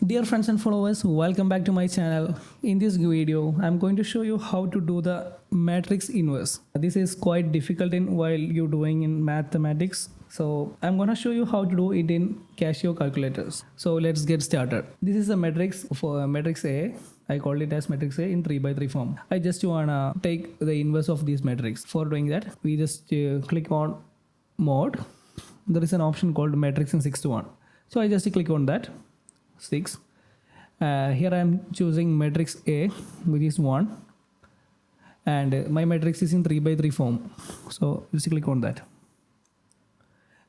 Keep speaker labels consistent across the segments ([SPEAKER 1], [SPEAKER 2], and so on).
[SPEAKER 1] Dear friends and followers, welcome back to my channel. In this video, I'm going to show you how to do the matrix inverse. This is quite difficult while you're doing in mathematics. So I'm going to show you how to do it in CASIO calculators. So let's get started. This is a matrix for matrix A. I called it as matrix A in 3x3 form. I just wanna take the inverse of this matrix. For doing that, we just click on mode. There is an option called matrix in 6 to 1. So I just click on that. 6. Here I am choosing matrix A, which is 1, and my matrix is in 3x3 form. So just click on that.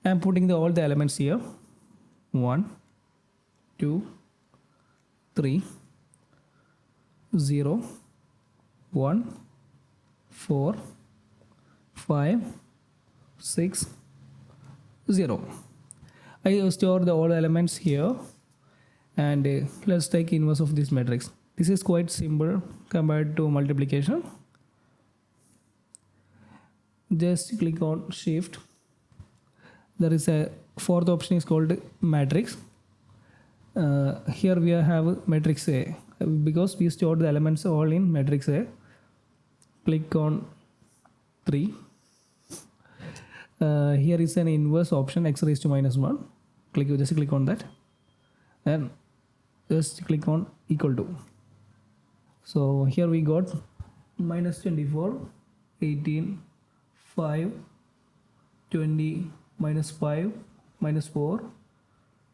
[SPEAKER 1] I am putting all the elements here: 1, 2, 3, 0, 1, 4, 5, 6, 0. I store all the elements here. And let's take inverse of this matrix. This is quite simple compared to multiplication. Just click on shift. There is a fourth option is called matrix. Here we have matrix A because we stored the elements all in matrix A. Click on 3. Here is an inverse option, x raised to minus 1. Just click on that and just click on equal to. So here we got minus 24, 18, 5, 20, minus 5, minus 4,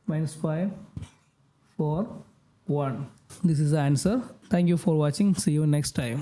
[SPEAKER 1] minus 5, 4, 1. This is the answer. Thank you for watching. See you next time.